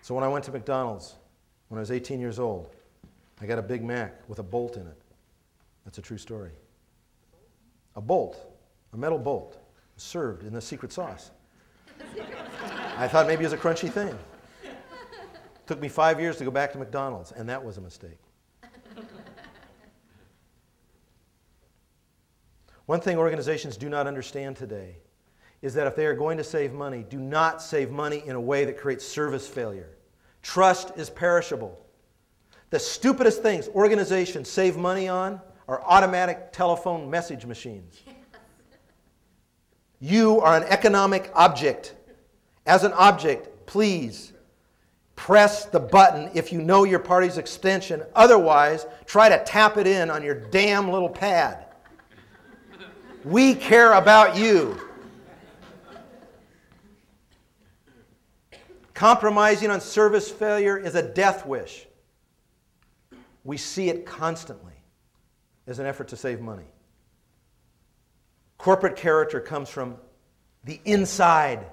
So when I went to McDonald's, when I was 18 years old, I got a Big Mac with a bolt in it. That's a true story. A bolt, a metal bolt, served in the secret sauce. I thought maybe it was a crunchy thing. Took me 5 years to go back to McDonald's, and that was a mistake. One thing organizations do not understand today is that if they are going to save money, do not save money in a way that creates service failure. Trust is perishable. The stupidest things organizations save money on are automatic telephone message machines. You are an economic object. As an object, please press the button if you know your party's extension. Otherwise, try to tap it in on your damn little pad. We care about you. Compromising on service failure is a death wish. We see it constantly as an effort to save money. Corporate character comes from the inside.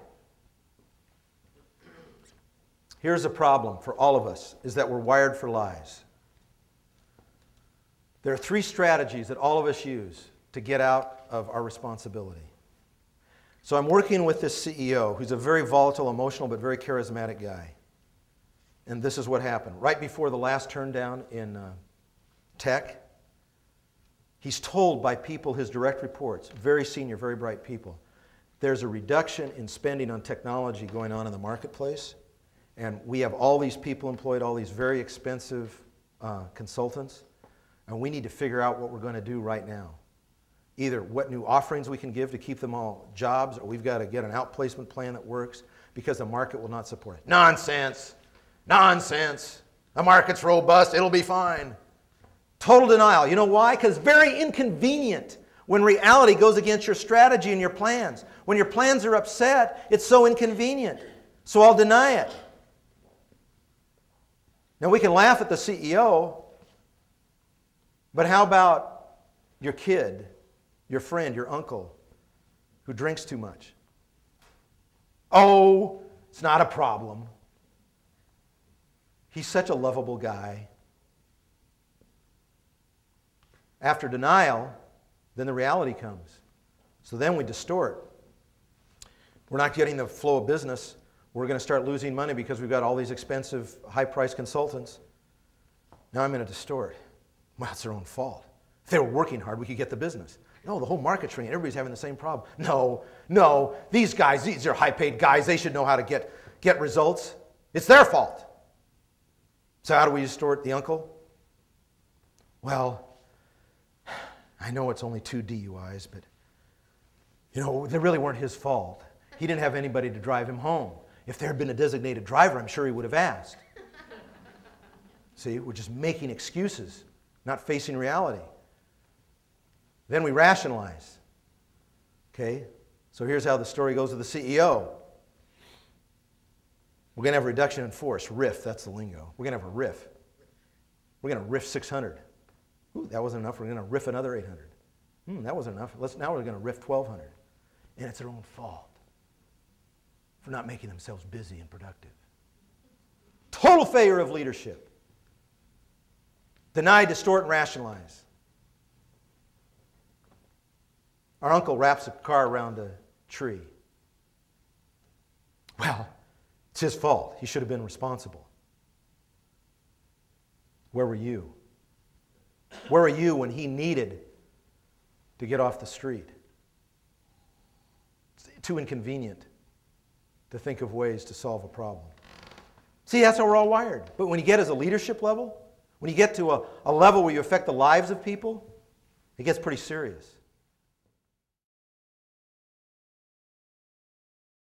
Here's a problem for all of us, is that we're wired for lies. There are 3 strategies that all of us use to get out of our responsibility. So I'm working with this CEO who's a very volatile, emotional, but very charismatic guy. And this is what happened. Right before the last turndown in tech, he's told by people, his direct reports, very senior, very bright people, there's a reduction in spending on technology going on in the marketplace. And we have all these people employed, all these very expensive consultants. And we need to figure out what we're going to do right now. Either what new offerings we can give to keep them all jobs, or we've got to get an outplacement plan that works because the market will not support it. Nonsense! Nonsense! The market's robust, it'll be fine. Total denial. You know why? Because it's very inconvenient when reality goes against your strategy and your plans. When your plans are upset, it's so inconvenient. So I'll deny it. Now we can laugh at the CEO, but how about your kid, your friend, your uncle, who drinks too much? Oh, it's not a problem. He's such a lovable guy. After denial, then the reality comes. So then we distort. We're not getting the flow of business. We're going to start losing money because we've got all these expensive, high-priced consultants. Now I'm going to distort. Well, it's their own fault. If they were working hard, we could get the business. No, the whole market's shrinking. Everybody's having the same problem. No, these guys, these are high-paid guys. They should know how to get results. It's their fault. So how do we distort the uncle? Well, I know it's only 2 DUIs, but, they really weren't his fault. He didn't have anybody to drive him home. If there had been a designated driver, I'm sure he would have asked. See, we're just making excuses, not facing reality. Then we rationalize. Okay, so here's how the story goes with the CEO. We're going to have a reduction in force, RIF, that's the lingo. We're going to have a RIF. We're going to RIF 600. Ooh, that wasn't enough, we're going to RIF another 800. That wasn't enough, now we're going to RIF 1,200. And it's their own fault for not making themselves busy and productive. Total failure of leadership. Deny, distort, and rationalize. Our uncle wraps a car around a tree. Well, it's his fault. He should have been responsible. Where were you? Where were you when he needed to get off the street? It's too inconvenient to think of ways to solve a problem. See, that's how we're all wired. But when you get as a leadership level, when you get to a level where you affect the lives of people, it gets pretty serious.